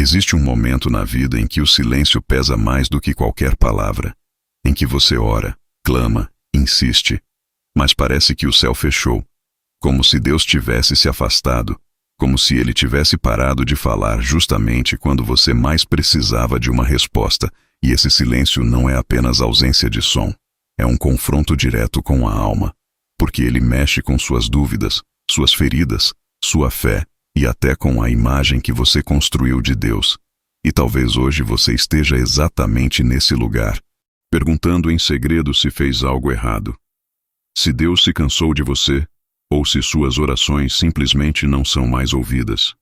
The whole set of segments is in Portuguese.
Existe um momento na vida em que o silêncio pesa mais do que qualquer palavra, em que você ora, clama, insiste, mas parece que o céu fechou, como se Deus tivesse se afastado, como se ele tivesse parado de falar justamente quando você mais precisava de uma resposta. E esse silêncio não é apenas ausência de som, é um confronto direto com a alma, porque ele mexe com suas dúvidas, suas feridas, sua fé e até com a imagem que você construiu de Deus. E talvez hoje você esteja exatamente nesse lugar, perguntando em segredo se fez algo errado, se Deus se cansou de você, ou se suas orações simplesmente não são mais ouvidas.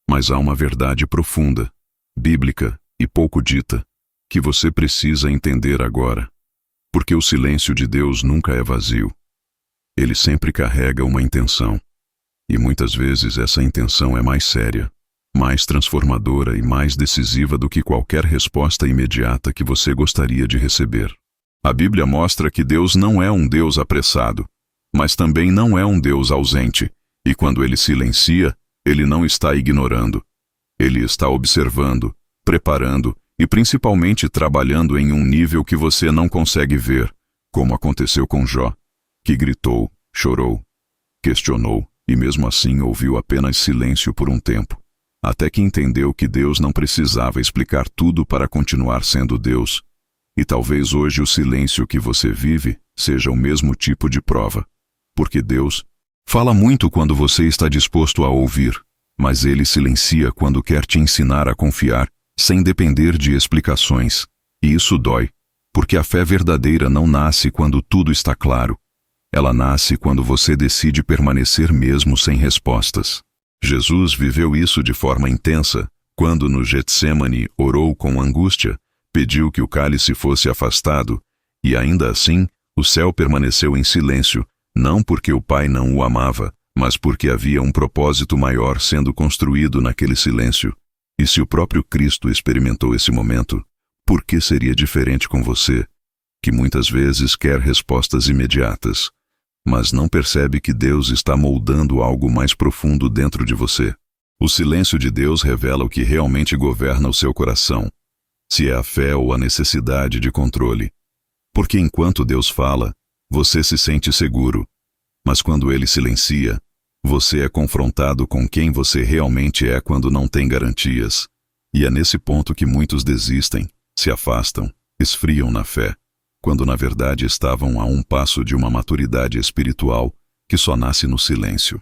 Mas há uma verdade profunda, bíblica e pouco dita, que você precisa entender agora, porque o silêncio de Deus nunca é vazio. Ele sempre carrega uma intenção, e muitas vezes essa intenção é mais séria, mais transformadora e mais decisiva do que qualquer resposta imediata que você gostaria de receber. A Bíblia mostra que Deus não é um Deus apressado, mas também não é um Deus ausente, e quando ele silencia, ele não está ignorando. Ele está observando, preparando e principalmente trabalhando em um nível que você não consegue ver, como aconteceu com Jó, que gritou, chorou, questionou e mesmo assim ouviu apenas silêncio por um tempo, até que entendeu que Deus não precisava explicar tudo para continuar sendo Deus. E talvez hoje o silêncio que você vive seja o mesmo tipo de prova, porque Deus fala muito quando você está disposto a ouvir, mas ele silencia quando quer te ensinar a confiar, sem depender de explicações. E isso dói, porque a fé verdadeira não nasce quando tudo está claro. Ela nasce quando você decide permanecer mesmo sem respostas. Jesus viveu isso de forma intensa, quando no Getsêmani orou com angústia, pediu que o cálice fosse afastado, e ainda assim, o céu permaneceu em silêncio, não porque o Pai não o amava, mas porque havia um propósito maior sendo construído naquele silêncio. E se o próprio Cristo experimentou esse momento, por que seria diferente com você, que muitas vezes quer respostas imediatas, mas não percebe que Deus está moldando algo mais profundo dentro de você? O silêncio de Deus revela o que realmente governa o seu coração, se é a fé ou a necessidade de controle. Porque enquanto Deus fala, você se sente seguro, mas quando ele silencia, você é confrontado com quem você realmente é quando não tem garantias. E é nesse ponto que muitos desistem, se afastam, esfriam na fé, quando na verdade estavam a um passo de uma maturidade espiritual que só nasce no silêncio.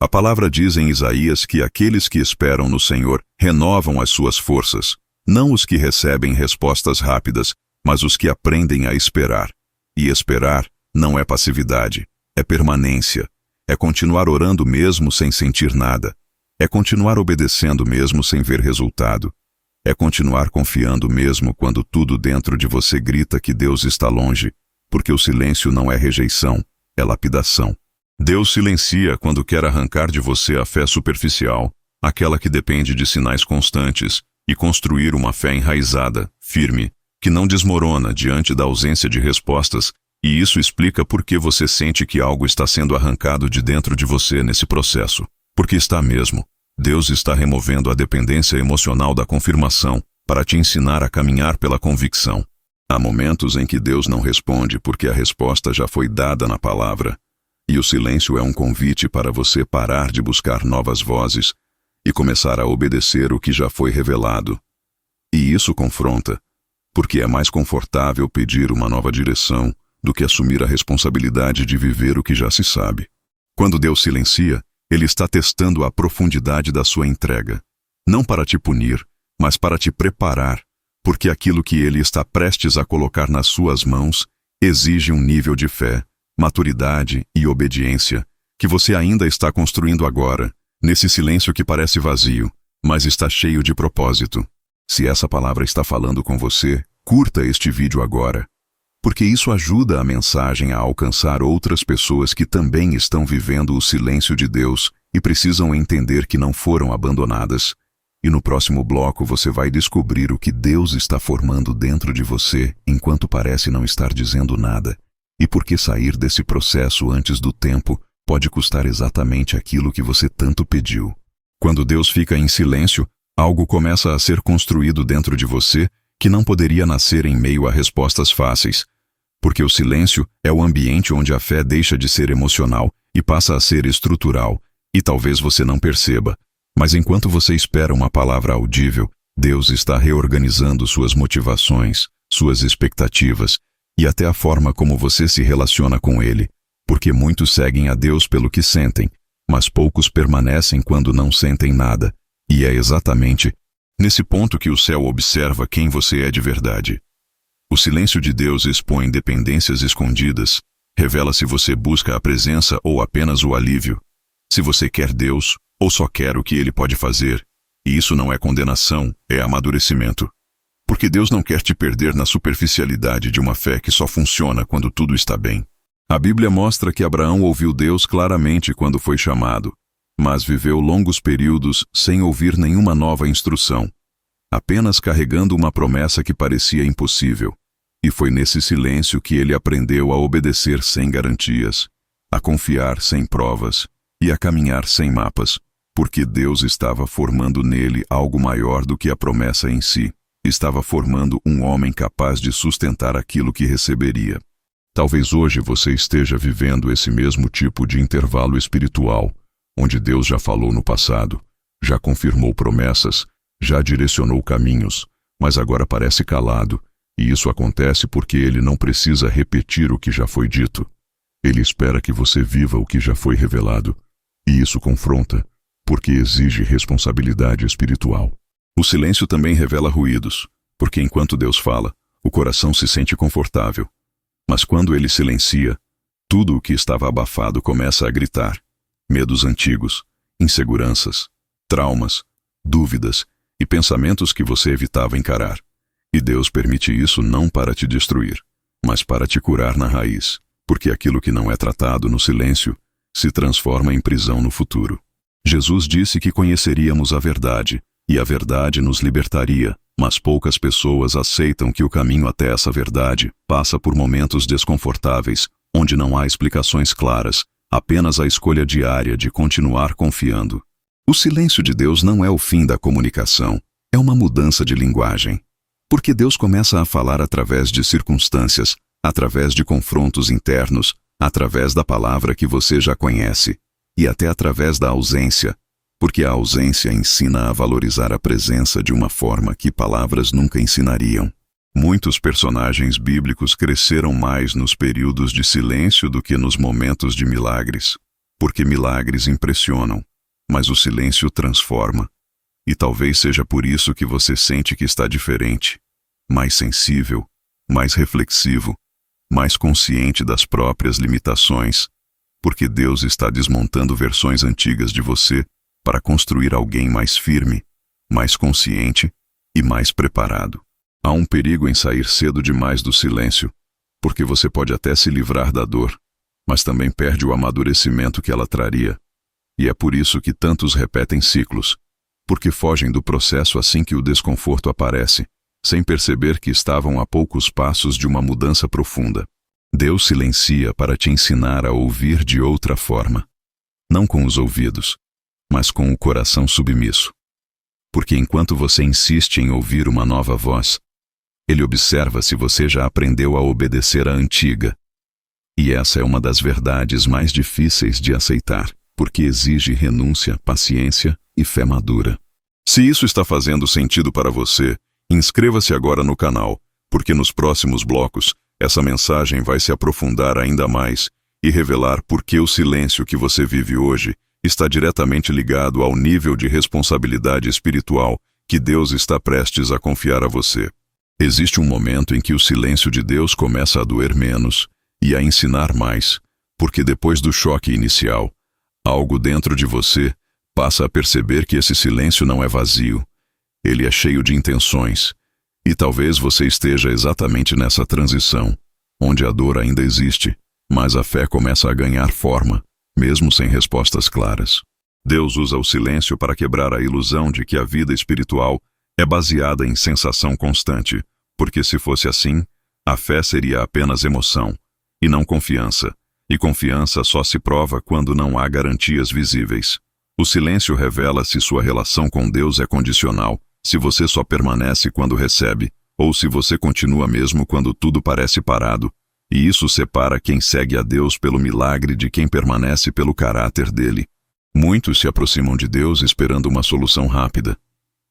A palavra diz em Isaías que aqueles que esperam no Senhor renovam as suas forças, não os que recebem respostas rápidas, mas os que aprendem a esperar. E esperar não é passividade, é permanência. É continuar orando mesmo sem sentir nada. É continuar obedecendo mesmo sem ver resultado. É continuar confiando mesmo quando tudo dentro de você grita que Deus está longe, porque o silêncio não é rejeição, é lapidação. Deus silencia quando quer arrancar de você a fé superficial, aquela que depende de sinais constantes, e construir uma fé enraizada, firme, que não desmorona diante da ausência de respostas. E isso explica por que você sente que algo está sendo arrancado de dentro de você nesse processo. Porque está mesmo. Deus está removendo a dependência emocional da confirmação para te ensinar a caminhar pela convicção. Há momentos em que Deus não responde porque a resposta já foi dada na palavra. E o silêncio é um convite para você parar de buscar novas vozes e começar a obedecer o que já foi revelado. E isso confronta, porque é mais confortável pedir uma nova direção do que assumir a responsabilidade de viver o que já se sabe. Quando Deus silencia, ele está testando a profundidade da sua entrega, não para te punir, mas para te preparar, porque aquilo que ele está prestes a colocar nas suas mãos exige um nível de fé, maturidade e obediência que você ainda está construindo agora, nesse silêncio que parece vazio, mas está cheio de propósito. Se essa palavra está falando com você, curta este vídeo agora, porque isso ajuda a mensagem a alcançar outras pessoas que também estão vivendo o silêncio de Deus e precisam entender que não foram abandonadas. E no próximo bloco você vai descobrir o que Deus está formando dentro de você enquanto parece não estar dizendo nada, e por que sair desse processo antes do tempo pode custar exatamente aquilo que você tanto pediu. Quando Deus fica em silêncio, Algo começa a ser construído dentro de você que não poderia nascer em meio a respostas fáceis, porque o silêncio é o ambiente onde a fé deixa de ser emocional e passa a ser estrutural, e talvez você não perceba, mas enquanto você espera uma palavra audível, Deus está reorganizando suas motivações, suas expectativas e até a forma como você se relaciona com Ele, porque muitos seguem a Deus pelo que sentem, mas poucos permanecem quando não sentem nada, e é exatamente nesse ponto que o céu observa quem você é de verdade. O silêncio de Deus expõe dependências escondidas, revela se você busca a presença ou apenas o alívio, se você quer Deus ou só quer o que Ele pode fazer, e isso não é condenação, é amadurecimento. Porque Deus não quer te perder na superficialidade de uma fé que só funciona quando tudo está bem. A Bíblia mostra que Abraão ouviu Deus claramente quando foi chamado, mas viveu longos períodos sem ouvir nenhuma nova instrução, apenas carregando uma promessa que parecia impossível. E foi nesse silêncio que ele aprendeu a obedecer sem garantias, a confiar sem provas e a caminhar sem mapas, porque Deus estava formando nele algo maior do que a promessa em si. Estava formando um homem capaz de sustentar aquilo que receberia. Talvez hoje você esteja vivendo esse mesmo tipo de intervalo espiritual, onde Deus já falou no passado, já confirmou promessas, já direcionou caminhos, mas agora parece calado, e isso acontece porque Ele não precisa repetir o que já foi dito. Ele espera que você viva o que já foi revelado, e isso confronta, porque exige responsabilidade espiritual. O silêncio também revela ruídos, porque enquanto Deus fala, o coração se sente confortável. Mas quando Ele silencia, tudo o que estava abafado começa a gritar. Medos antigos, inseguranças, traumas, dúvidas e pensamentos que você evitava encarar. E Deus permite isso não para te destruir, mas para te curar na raiz, porque aquilo que não é tratado no silêncio se transforma em prisão no futuro. Jesus disse que conheceríamos a verdade, e a verdade nos libertaria, mas poucas pessoas aceitam que o caminho até essa verdade passa por momentos desconfortáveis, onde não há explicações claras, apenas a escolha diária de continuar confiando. O silêncio de Deus não é o fim da comunicação, é uma mudança de linguagem. Porque Deus começa a falar através de circunstâncias, através de confrontos internos, através da palavra que você já conhece, e até através da ausência, porque a ausência ensina a valorizar a presença de uma forma que palavras nunca ensinariam. Muitos personagens bíblicos cresceram mais nos períodos de silêncio do que nos momentos de milagres, porque milagres impressionam, mas o silêncio transforma. E talvez seja por isso que você sente que está diferente, mais sensível, mais reflexivo, mais consciente das próprias limitações, porque Deus está desmontando versões antigas de você para construir alguém mais firme, mais consciente e mais preparado. Há um perigo em sair cedo demais do silêncio, porque você pode até se livrar da dor, mas também perde o amadurecimento que ela traria. E é por isso que tantos repetem ciclos, porque fogem do processo assim que o desconforto aparece, sem perceber que estavam a poucos passos de uma mudança profunda. Deus silencia para te ensinar a ouvir de outra forma, não com os ouvidos, mas com o coração submisso. Porque enquanto você insiste em ouvir uma nova voz, Ele observa se você já aprendeu a obedecer à antiga. E essa é uma das verdades mais difíceis de aceitar, porque exige renúncia, paciência e fé madura. Se isso está fazendo sentido para você, inscreva-se agora no canal, porque nos próximos blocos, essa mensagem vai se aprofundar ainda mais e revelar por que o silêncio que você vive hoje está diretamente ligado ao nível de responsabilidade espiritual que Deus está prestes a confiar a você. Existe um momento em que o silêncio de Deus começa a doer menos e a ensinar mais, porque depois do choque inicial, algo dentro de você passa a perceber que esse silêncio não é vazio, ele é cheio de intenções, e talvez você esteja exatamente nessa transição, onde a dor ainda existe, mas a fé começa a ganhar forma, mesmo sem respostas claras. Deus usa o silêncio para quebrar a ilusão de que a vida espiritual é baseada em sensação constante, porque se fosse assim, a fé seria apenas emoção, e não confiança, e confiança só se prova quando não há garantias visíveis. O silêncio revela se sua relação com Deus é condicional, se você só permanece quando recebe, ou se você continua mesmo quando tudo parece parado. E isso separa quem segue a Deus pelo milagre de quem permanece pelo caráter dele. Muitos se aproximam de Deus esperando uma solução rápida,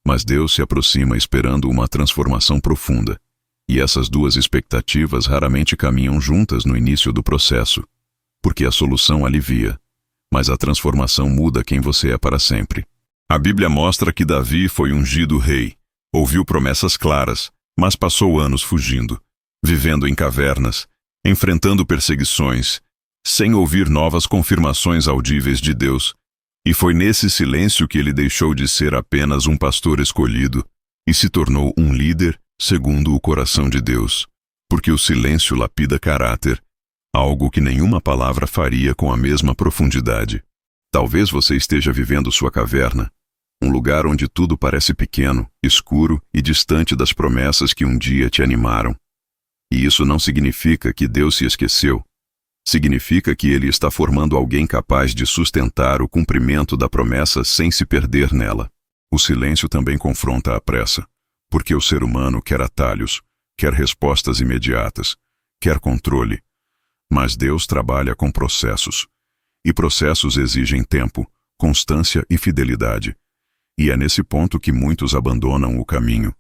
mas Deus se aproxima esperando uma transformação profunda. E essas duas expectativas raramente caminham juntas no início do processo, porque a solução alivia, mas a transformação muda quem você é para sempre. A Bíblia mostra que Davi foi ungido rei, ouviu promessas claras, mas passou anos fugindo, vivendo em cavernas, enfrentando perseguições, sem ouvir novas confirmações audíveis de Deus. E foi nesse silêncio que ele deixou de ser apenas um pastor escolhido e se tornou um líder segundo o coração de Deus. Porque o silêncio lapida caráter, algo que nenhuma palavra faria com a mesma profundidade. Talvez você esteja vivendo sua caverna, um lugar onde tudo parece pequeno, escuro e distante das promessas que um dia te animaram. E isso não significa que Deus se esqueceu. Significa que Ele está formando alguém capaz de sustentar o cumprimento da promessa sem se perder nela. O silêncio também confronta a pressa, porque o ser humano quer atalhos, quer respostas imediatas, quer controle. Mas Deus trabalha com processos. E processos exigem tempo, constância e fidelidade. E é nesse ponto que muitos abandonam o caminho,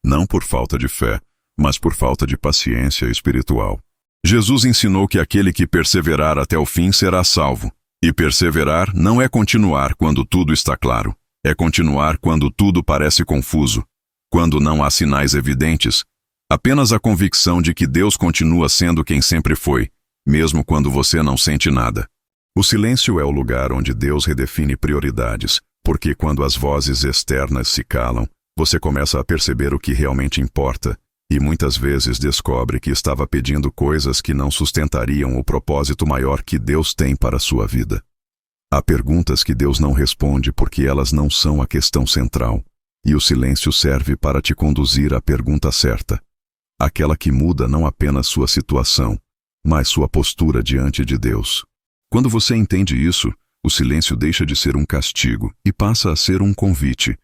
não por falta de fé, mas por falta de paciência espiritual. Jesus ensinou que aquele que perseverar até o fim será salvo. E perseverar não é continuar quando tudo está claro. É continuar quando tudo parece confuso, quando não há sinais evidentes. Apenas a convicção de que Deus continua sendo quem sempre foi, mesmo quando você não sente nada. O silêncio é o lugar onde Deus redefine prioridades, porque quando as vozes externas se calam, você começa a perceber o que realmente importa, e muitas vezes descobre que estava pedindo coisas que não sustentariam o propósito maior que Deus tem para a sua vida. Há perguntas que Deus não responde porque elas não são a questão central, e o silêncio serve para te conduzir à pergunta certa, aquela que muda não apenas sua situação, mas sua postura diante de Deus. Quando você entende isso, o silêncio deixa de ser um castigo e passa a ser um convite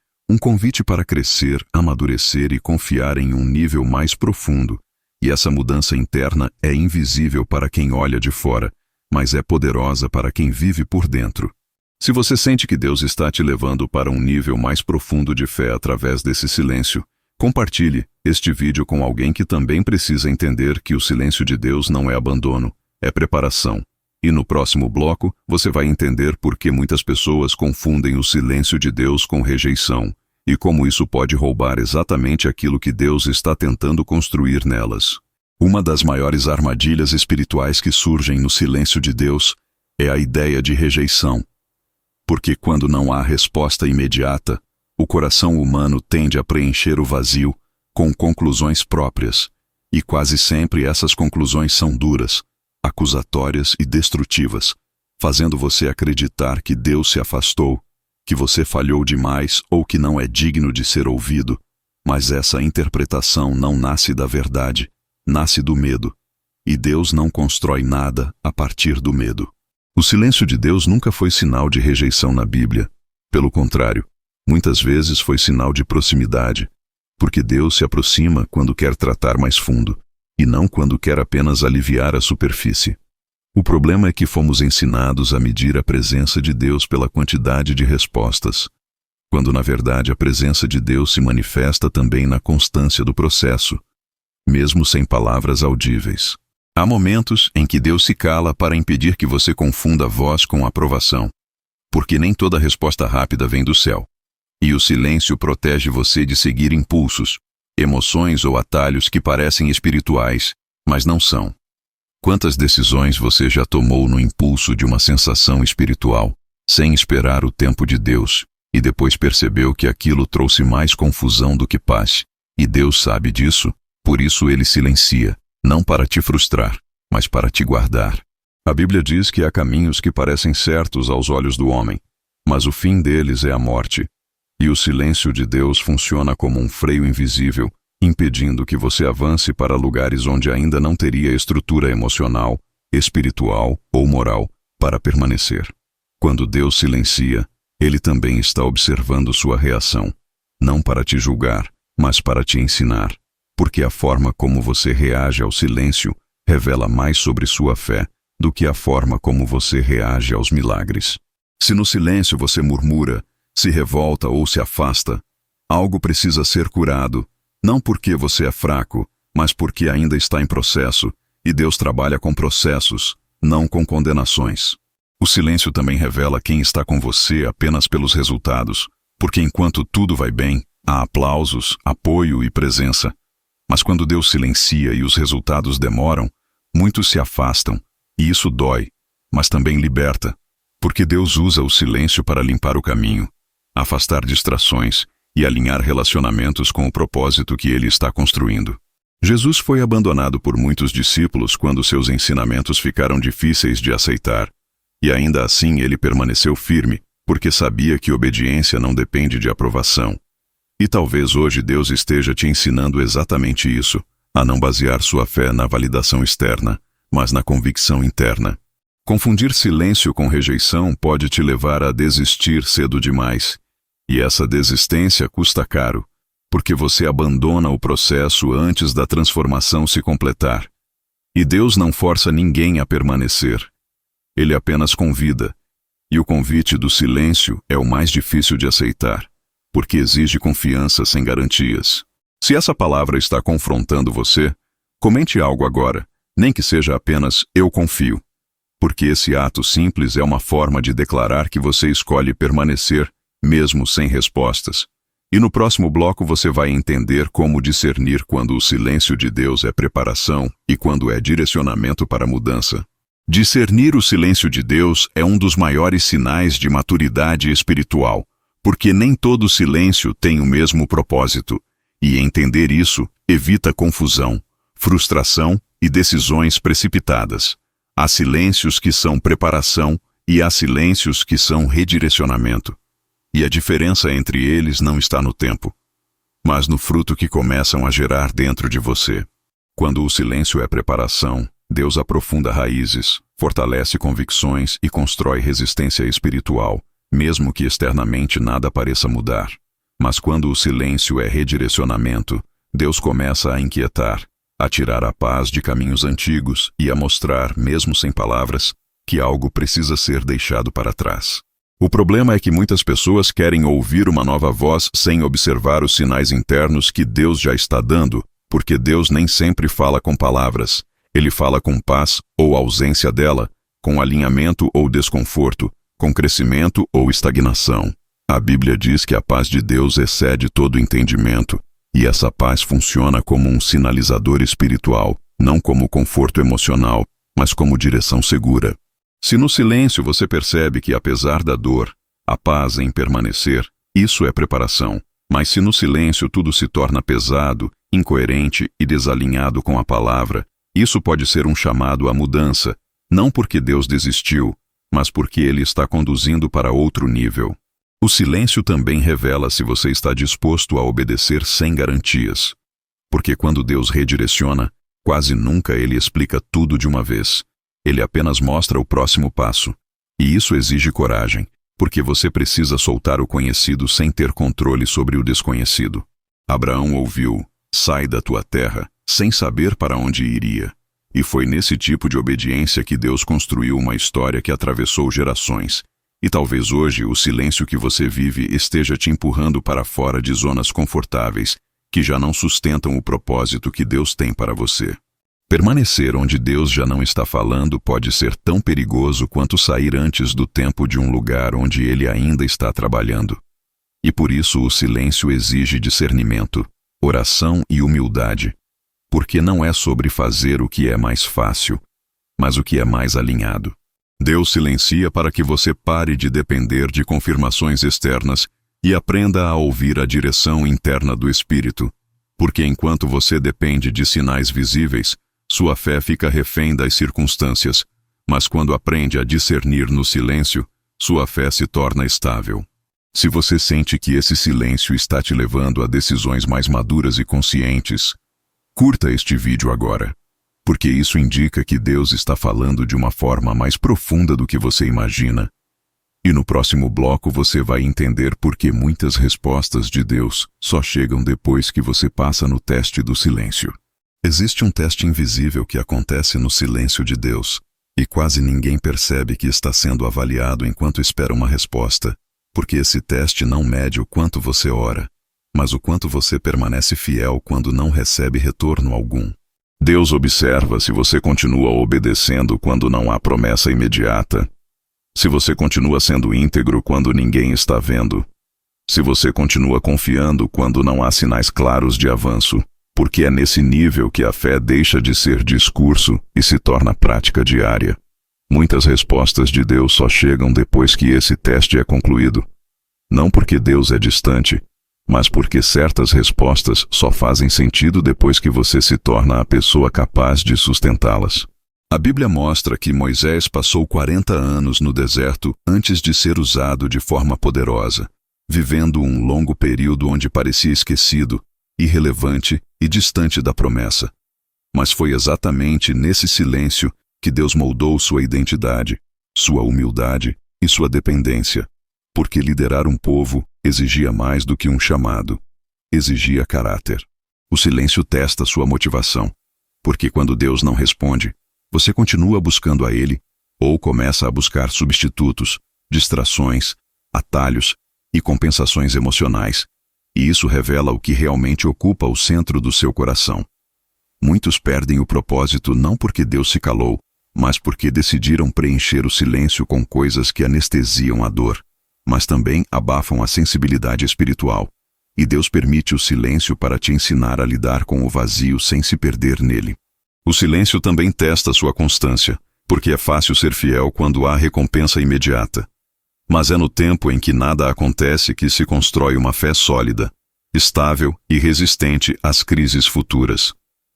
para crescer, amadurecer e confiar em um nível mais profundo. E essa mudança interna é invisível para quem olha de fora, mas é poderosa para quem vive por dentro. Se você sente que Deus está te levando para um nível mais profundo de fé através desse silêncio, compartilhe este vídeo com alguém que também precisa entender que o silêncio de Deus não é abandono, é preparação. E no próximo bloco, você vai entender por que muitas pessoas confundem o silêncio de Deus com rejeição, e como isso pode roubar exatamente aquilo que Deus está tentando construir nelas. Uma das maiores armadilhas espirituais que surgem no silêncio de Deus é a ideia de rejeição. Porque quando não há resposta imediata, o coração humano tende a preencher o vazio com conclusões próprias, e quase sempre essas conclusões são duras, acusatórias e destrutivas, fazendo você acreditar que Deus se afastou, que você falhou demais ou que não é digno de ser ouvido. Mas essa interpretação não nasce da verdade, nasce do medo. E Deus não constrói nada a partir do medo. O silêncio de Deus nunca foi sinal de rejeição na Bíblia. Pelo contrário, muitas vezes foi sinal de proximidade, porque Deus se aproxima quando quer tratar mais fundo, e não quando quer apenas aliviar a superfície. O problema é que fomos ensinados a medir a presença de Deus pela quantidade de respostas, quando na verdade a presença de Deus se manifesta também na constância do processo, mesmo sem palavras audíveis. Há momentos em que Deus se cala para impedir que você confunda a voz com a aprovação, porque nem toda resposta rápida vem do céu. E o silêncio protege você de seguir impulsos, emoções ou atalhos que parecem espirituais, mas não são. Quantas decisões você já tomou no impulso de uma sensação espiritual, sem esperar o tempo de Deus, e depois percebeu que aquilo trouxe mais confusão do que paz? E Deus sabe disso, por isso Ele silencia, não para te frustrar, mas para te guardar. A Bíblia diz que há caminhos que parecem certos aos olhos do homem, mas o fim deles é a morte. E o silêncio de Deus funciona como um freio invisível, impedindo que você avance para lugares onde ainda não teria estrutura emocional, espiritual ou moral para permanecer. Quando Deus silencia, Ele também está observando sua reação, não para te julgar, mas para te ensinar, porque a forma como você reage ao silêncio revela mais sobre sua fé do que a forma como você reage aos milagres. Se no silêncio você murmura, se revolta ou se afasta, algo precisa ser curado, não porque você é fraco, mas porque ainda está em processo, e Deus trabalha com processos, não com condenações. O silêncio também revela quem está com você apenas pelos resultados, porque enquanto tudo vai bem, há aplausos, apoio e presença. Mas quando Deus silencia e os resultados demoram, muitos se afastam, e isso dói, mas também liberta, porque Deus usa o silêncio para limpar o caminho, afastar distrações e alinhar relacionamentos com o propósito que Ele está construindo. Jesus foi abandonado por muitos discípulos quando seus ensinamentos ficaram difíceis de aceitar, e ainda assim ele permaneceu firme, porque sabia que obediência não depende de aprovação. E talvez hoje Deus esteja te ensinando exatamente isso, a não basear sua fé na validação externa, mas na convicção interna. Confundir silêncio com rejeição pode te levar a desistir cedo demais, e essa desistência custa caro, porque você abandona o processo antes da transformação se completar. E Deus não força ninguém a permanecer. Ele apenas convida, e o convite do silêncio é o mais difícil de aceitar, porque exige confiança sem garantias. Se essa palavra está confrontando você, comente algo agora, nem que seja apenas "eu confio", porque esse ato simples é uma forma de declarar que você escolhe permanecer, mesmo sem respostas. E no próximo bloco você vai entender como discernir quando o silêncio de Deus é preparação e quando é direcionamento para a mudança. Discernir o silêncio de Deus é um dos maiores sinais de maturidade espiritual, porque nem todo silêncio tem o mesmo propósito, e entender isso evita confusão, frustração e decisões precipitadas. Há silêncios que são preparação e há silêncios que são redirecionamento. E a diferença entre eles não está no tempo, mas no fruto que começam a gerar dentro de você. Quando o silêncio é preparação, Deus aprofunda raízes, fortalece convicções e constrói resistência espiritual, mesmo que externamente nada pareça mudar. Mas quando o silêncio é redirecionamento, Deus começa a inquietar, a tirar a paz de caminhos antigos e a mostrar, mesmo sem palavras, que algo precisa ser deixado para trás. O problema é que muitas pessoas querem ouvir uma nova voz sem observar os sinais internos que Deus já está dando, porque Deus nem sempre fala com palavras. Ele fala com paz ou ausência dela, com alinhamento ou desconforto, com crescimento ou estagnação. A Bíblia diz que a paz de Deus excede todo entendimento, e essa paz funciona como um sinalizador espiritual, não como conforto emocional, mas como direção segura. Se no silêncio você percebe que, apesar da dor, há paz em permanecer, isso é preparação. Mas se no silêncio tudo se torna pesado, incoerente e desalinhado com a palavra, isso pode ser um chamado à mudança, não porque Deus desistiu, mas porque Ele está conduzindo para outro nível. O silêncio também revela se você está disposto a obedecer sem garantias. Porque quando Deus redireciona, quase nunca Ele explica tudo de uma vez. Ele apenas mostra o próximo passo. E isso exige coragem, porque você precisa soltar o conhecido sem ter controle sobre o desconhecido. Abraão ouviu, "Sai da tua terra", sem saber para onde iria. E foi nesse tipo de obediência que Deus construiu uma história que atravessou gerações. E talvez hoje o silêncio que você vive esteja te empurrando para fora de zonas confortáveis, que já não sustentam o propósito que Deus tem para você. Permanecer onde Deus já não está falando pode ser tão perigoso quanto sair antes do tempo de um lugar onde Ele ainda está trabalhando. E por isso o silêncio exige discernimento, oração e humildade, porque não é sobre fazer o que é mais fácil, mas o que é mais alinhado. Deus silencia para que você pare de depender de confirmações externas e aprenda a ouvir a direção interna do Espírito, porque enquanto você depende de sinais visíveis, sua fé fica refém das circunstâncias, mas quando aprende a discernir no silêncio, sua fé se torna estável. Se você sente que esse silêncio está te levando a decisões mais maduras e conscientes, curta este vídeo agora, porque isso indica que Deus está falando de uma forma mais profunda do que você imagina. E no próximo bloco você vai entender por que muitas respostas de Deus só chegam depois que você passa no teste do silêncio. Existe um teste invisível que acontece no silêncio de Deus, e quase ninguém percebe que está sendo avaliado enquanto espera uma resposta, porque esse teste não mede o quanto você ora, mas o quanto você permanece fiel quando não recebe retorno algum. Deus observa se você continua obedecendo quando não há promessa imediata, se você continua sendo íntegro quando ninguém está vendo, se você continua confiando quando não há sinais claros de avanço, porque é nesse nível que a fé deixa de ser discurso e se torna prática diária. Muitas respostas de Deus só chegam depois que esse teste é concluído. Não porque Deus é distante, mas porque certas respostas só fazem sentido depois que você se torna a pessoa capaz de sustentá-las. A Bíblia mostra que Moisés passou 40 anos no deserto antes de ser usado de forma poderosa, vivendo um longo período onde parecia esquecido, irrelevante e distante da promessa. Mas foi exatamente nesse silêncio que Deus moldou sua identidade, sua humildade e sua dependência, porque liderar um povo exigia mais do que um chamado, exigia caráter. O silêncio testa sua motivação, porque quando Deus não responde, você continua buscando a Ele, ou começa a buscar substitutos, distrações, atalhos e compensações emocionais, e isso revela o que realmente ocupa o centro do seu coração. Muitos perdem o propósito não porque Deus se calou, mas porque decidiram preencher o silêncio com coisas que anestesiam a dor, mas também abafam a sensibilidade espiritual, e Deus permite o silêncio para te ensinar a lidar com o vazio sem se perder nele. O silêncio também testa sua constância, porque é fácil ser fiel quando há recompensa imediata. Mas é no tempo em que nada acontece que se constrói uma fé sólida, estável e resistente às crises futuras.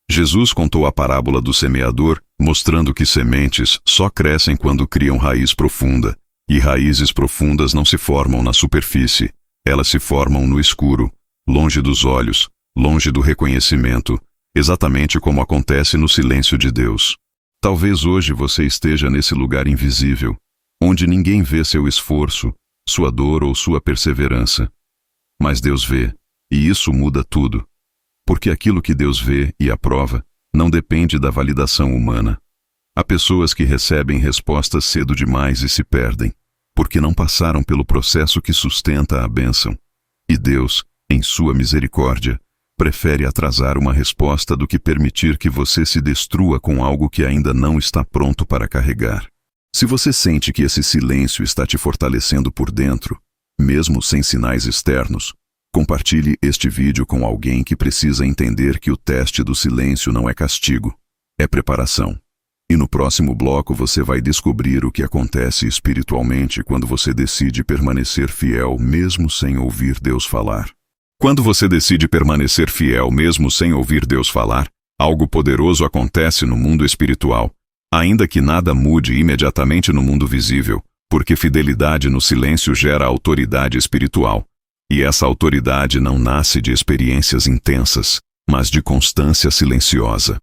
Jesus contou a parábola do semeador, mostrando que sementes só crescem quando criam raiz profunda, e raízes profundas não se formam na superfície, elas se formam no escuro, longe dos olhos, longe do reconhecimento, exatamente como acontece no silêncio de Deus. Talvez hoje você esteja nesse lugar invisível, onde ninguém vê seu esforço, sua dor ou sua perseverança. Mas Deus vê, e isso muda tudo. Porque aquilo que Deus vê e aprova não depende da validação humana. Há pessoas que recebem respostas cedo demais e se perdem, porque não passaram pelo processo que sustenta a bênção. E Deus, em sua misericórdia, prefere atrasar uma resposta do que permitir que você se destrua com algo que ainda não está pronto para carregar. Se você sente que esse silêncio está te fortalecendo por dentro, mesmo sem sinais externos, compartilhe este vídeo com alguém que precisa entender que o teste do silêncio não é castigo, é preparação. E no próximo bloco você vai descobrir o que acontece espiritualmente quando você decide permanecer fiel mesmo sem ouvir Deus falar. Quando você decide permanecer fiel mesmo sem ouvir Deus falar, algo poderoso acontece no mundo espiritual, ainda que nada mude imediatamente no mundo visível, porque fidelidade no silêncio gera autoridade espiritual. E essa autoridade não nasce de experiências intensas, mas de constância silenciosa.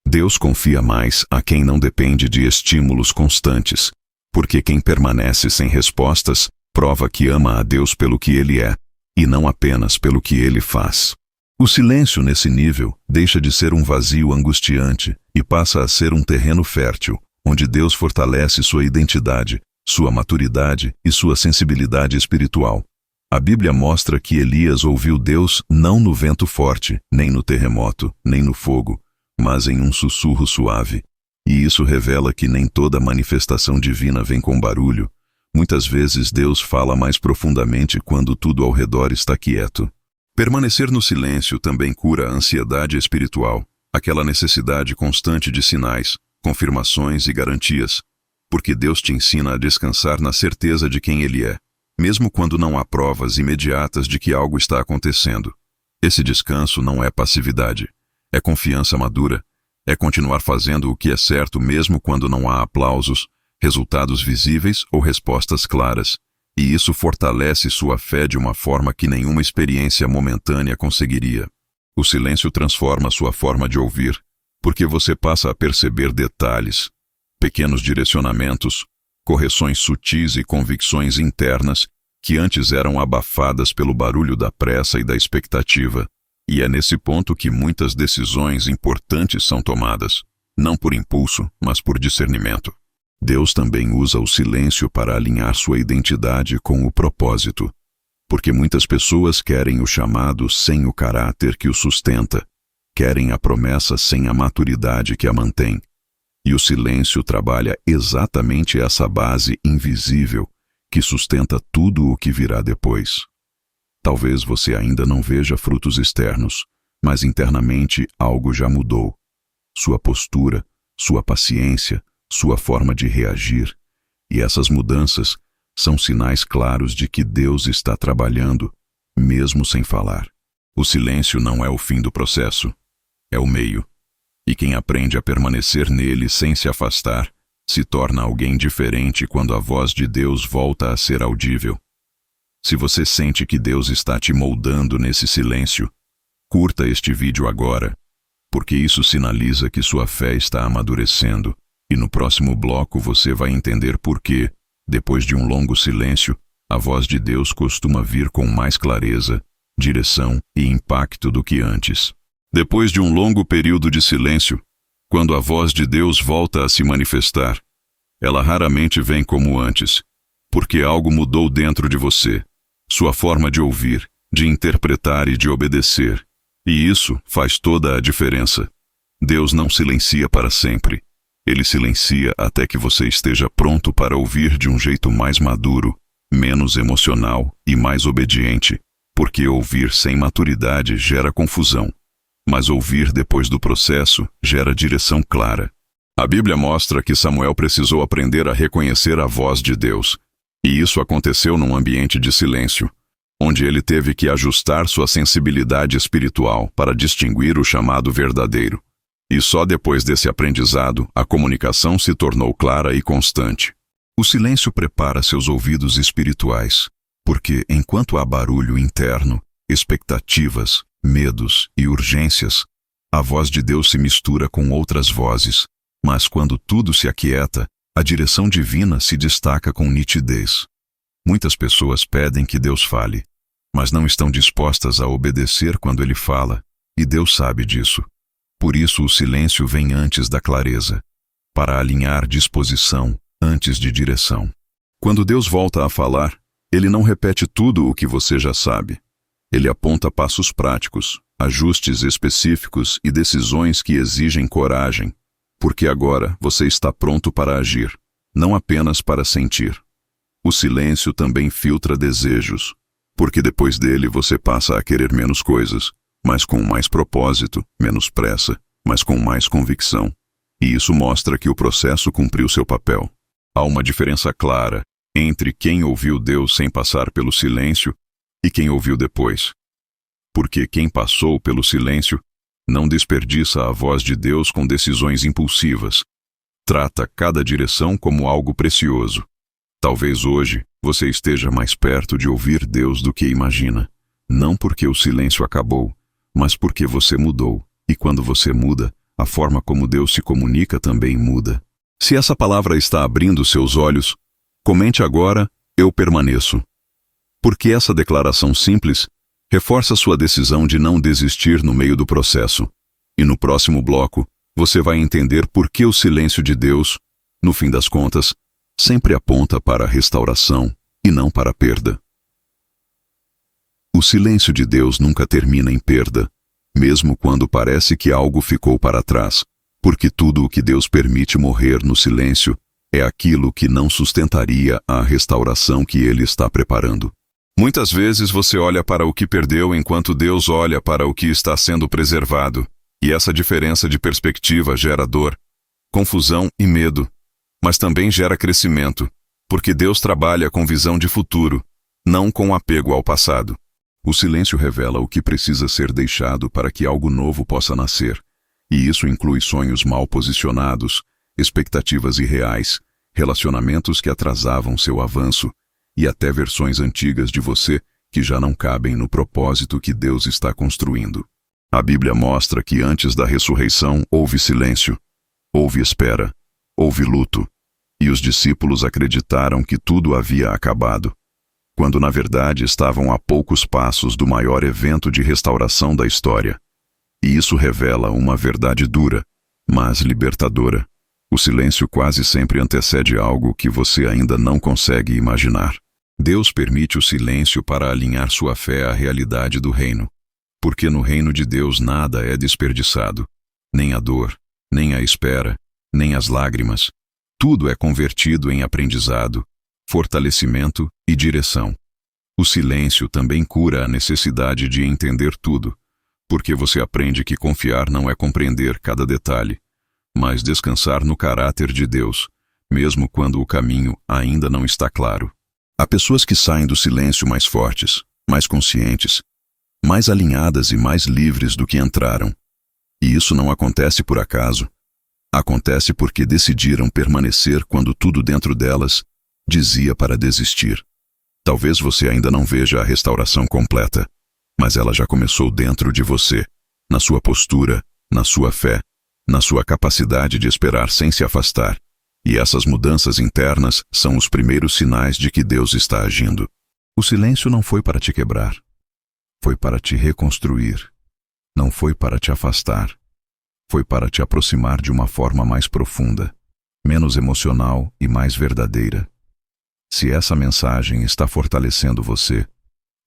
Deus confia mais a quem não depende de estímulos constantes, porque quem permanece sem respostas prova que ama a Deus pelo que Ele é, e não apenas pelo que Ele faz. O silêncio nesse nível deixa de ser um vazio angustiante e passa a ser um terreno fértil, onde Deus fortalece sua identidade, sua maturidade e sua sensibilidade espiritual. A Bíblia mostra que Elias ouviu Deus não no vento forte, nem no terremoto, nem no fogo, mas em um sussurro suave. E isso revela que nem toda manifestação divina vem com barulho. Muitas vezes Deus fala mais profundamente quando tudo ao redor está quieto. Permanecer no silêncio também cura a ansiedade espiritual, aquela necessidade constante de sinais, confirmações e garantias, porque Deus te ensina a descansar na certeza de quem Ele é, mesmo quando não há provas imediatas de que algo está acontecendo. Esse descanso não é passividade, é confiança madura, é continuar fazendo o que é certo mesmo quando não há aplausos, resultados visíveis ou respostas claras, e isso fortalece sua fé de uma forma que nenhuma experiência momentânea conseguiria. O silêncio transforma sua forma de ouvir, porque você passa a perceber detalhes, pequenos direcionamentos, correções sutis e convicções internas que antes eram abafadas pelo barulho da pressa e da expectativa. E é nesse ponto que muitas decisões importantes são tomadas, não por impulso, mas por discernimento. Deus também usa o silêncio para alinhar sua identidade com o propósito, porque muitas pessoas querem o chamado sem o caráter que o sustenta, querem a promessa sem a maturidade que a mantém. E o silêncio trabalha exatamente essa base invisível que sustenta tudo o que virá depois. Talvez você ainda não veja frutos externos, mas internamente algo já mudou. Sua postura, sua paciência, sua forma de reagir. E essas mudanças são sinais claros de que Deus está trabalhando, mesmo sem falar. O silêncio não é o fim do processo, é o meio. E quem aprende a permanecer nele sem se afastar, se torna alguém diferente quando a voz de Deus volta a ser audível. Se você sente que Deus está te moldando nesse silêncio, curta este vídeo agora, porque isso sinaliza que sua fé está amadurecendo, e no próximo bloco você vai entender por que, depois de um longo silêncio, a voz de Deus costuma vir com mais clareza, direção e impacto do que antes. Depois de um longo período de silêncio, quando a voz de Deus volta a se manifestar, ela raramente vem como antes, porque algo mudou dentro de você, sua forma de ouvir, de interpretar e de obedecer. E isso faz toda a diferença. Deus não silencia para sempre. Ele silencia até que você esteja pronto para ouvir de um jeito mais maduro, menos emocional e mais obediente, porque ouvir sem maturidade gera confusão. Mas ouvir depois do processo gera direção clara. A Bíblia mostra que Samuel precisou aprender a reconhecer a voz de Deus. E isso aconteceu num ambiente de silêncio, onde ele teve que ajustar sua sensibilidade espiritual para distinguir o chamado verdadeiro. E só depois desse aprendizado, a comunicação se tornou clara e constante. O silêncio prepara seus ouvidos espirituais, porque enquanto há barulho interno, expectativas, medos e urgências, a voz de Deus se mistura com outras vozes, mas quando tudo se aquieta, a direção divina se destaca com nitidez. Muitas pessoas pedem que Deus fale, mas não estão dispostas a obedecer quando Ele fala, e Deus sabe disso. Por isso o silêncio vem antes da clareza, para alinhar disposição antes de direção. Quando Deus volta a falar, Ele não repete tudo o que você já sabe. Ele aponta passos práticos, ajustes específicos e decisões que exigem coragem, porque agora você está pronto para agir, não apenas para sentir. O silêncio também filtra desejos, porque depois dele você passa a querer menos coisas, mas com mais propósito, menos pressa, mas com mais convicção. E isso mostra que o processo cumpriu seu papel. Há uma diferença clara entre quem ouviu Deus sem passar pelo silêncio e quem ouviu depois. Porque quem passou pelo silêncio não desperdiça a voz de Deus com decisões impulsivas. Trata cada direção como algo precioso. Talvez hoje você esteja mais perto de ouvir Deus do que imagina. Não porque o silêncio acabou, mas porque você mudou. E quando você muda, a forma como Deus se comunica também muda. Se essa palavra está abrindo seus olhos, comente agora: eu permaneço. Porque essa declaração simples reforça sua decisão de não desistir no meio do processo. E no próximo bloco, você vai entender por que o silêncio de Deus, no fim das contas, sempre aponta para a restauração e não para a perda. O silêncio de Deus nunca termina em perda, mesmo quando parece que algo ficou para trás, porque tudo o que Deus permite morrer no silêncio é aquilo que não sustentaria a restauração que Ele está preparando. Muitas vezes você olha para o que perdeu enquanto Deus olha para o que está sendo preservado, e essa diferença de perspectiva gera dor, confusão e medo, mas também gera crescimento, porque Deus trabalha com visão de futuro, não com apego ao passado. O silêncio revela o que precisa ser deixado para que algo novo possa nascer, e isso inclui sonhos mal posicionados, expectativas irreais, relacionamentos que atrasavam seu avanço, e até versões antigas de você que já não cabem no propósito que Deus está construindo. A Bíblia mostra que antes da ressurreição houve silêncio, houve espera, houve luto, e os discípulos acreditaram que tudo havia acabado, quando na verdade estavam a poucos passos do maior evento de restauração da história. E isso revela uma verdade dura, mas libertadora. O silêncio quase sempre antecede algo que você ainda não consegue imaginar. Deus permite o silêncio para alinhar sua fé à realidade do reino. Porque no reino de Deus nada é desperdiçado. Nem a dor, nem a espera, nem as lágrimas. Tudo é convertido em aprendizado, fortalecimento e direção. O silêncio também cura a necessidade de entender tudo, porque você aprende que confiar não é compreender cada detalhe, mas descansar no caráter de Deus, mesmo quando o caminho ainda não está claro. Há pessoas que saem do silêncio mais fortes, mais conscientes, mais alinhadas e mais livres do que entraram. E isso não acontece por acaso. Acontece porque decidiram permanecer quando tudo dentro delas dizia para desistir. Talvez você ainda não veja a restauração completa, mas ela já começou dentro de você, na sua postura, na sua fé, na sua capacidade de esperar sem se afastar. E essas mudanças internas são os primeiros sinais de que Deus está agindo. O silêncio não foi para te quebrar. Foi para te reconstruir. Não foi para te afastar. Foi para te aproximar de uma forma mais profunda, menos emocional e mais verdadeira. Se essa mensagem está fortalecendo você,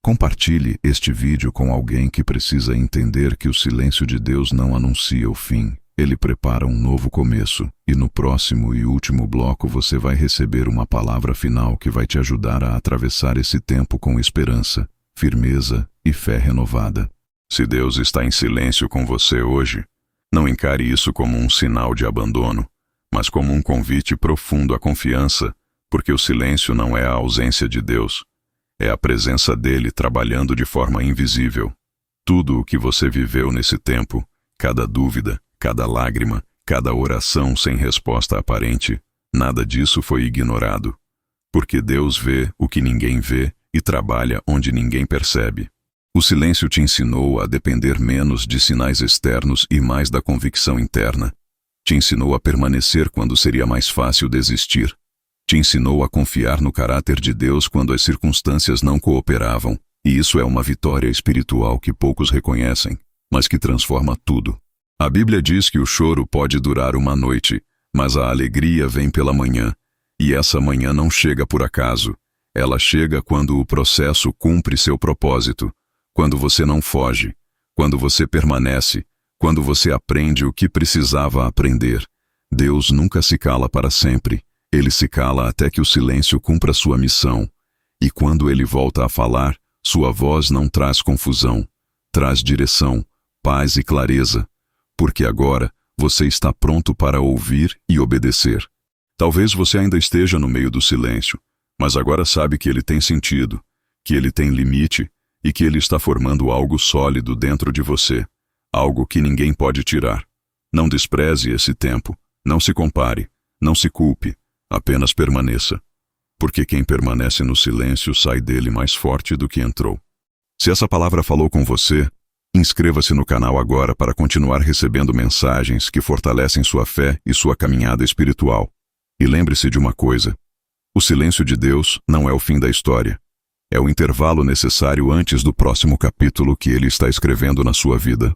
compartilhe este vídeo com alguém que precisa entender que o silêncio de Deus não anuncia o fim. Ele prepara um novo começo, e no próximo e último bloco você vai receber uma palavra final que vai te ajudar a atravessar esse tempo com esperança, firmeza e fé renovada. Se Deus está em silêncio com você hoje, não encare isso como um sinal de abandono, mas como um convite profundo à confiança, porque o silêncio não é a ausência de Deus, é a presença dele trabalhando de forma invisível. Tudo o que você viveu nesse tempo, cada dúvida, cada lágrima, cada oração sem resposta aparente, nada disso foi ignorado, porque Deus vê o que ninguém vê e trabalha onde ninguém percebe. O silêncio te ensinou a depender menos de sinais externos e mais da convicção interna. Te ensinou a permanecer quando seria mais fácil desistir. Te ensinou a confiar no caráter de Deus quando as circunstâncias não cooperavam, e isso é uma vitória espiritual que poucos reconhecem, mas que transforma tudo. A Bíblia diz que o choro pode durar uma noite, mas a alegria vem pela manhã, e essa manhã não chega por acaso. Ela chega quando o processo cumpre seu propósito, quando você não foge, quando você permanece, quando você aprende o que precisava aprender. Deus nunca se cala para sempre, ele se cala até que o silêncio cumpra sua missão. E quando ele volta a falar, sua voz não traz confusão, traz direção, paz e clareza, porque agora você está pronto para ouvir e obedecer. Talvez você ainda esteja no meio do silêncio, mas agora sabe que ele tem sentido, que ele tem limite e que ele está formando algo sólido dentro de você, algo que ninguém pode tirar. Não despreze esse tempo, não se compare, não se culpe, apenas permaneça. Porque quem permanece no silêncio sai dele mais forte do que entrou. Se essa palavra falou com você, inscreva-se no canal agora para continuar recebendo mensagens que fortalecem sua fé e sua caminhada espiritual. E lembre-se de uma coisa: o silêncio de Deus não é o fim da história. É o intervalo necessário antes do próximo capítulo que ele está escrevendo na sua vida.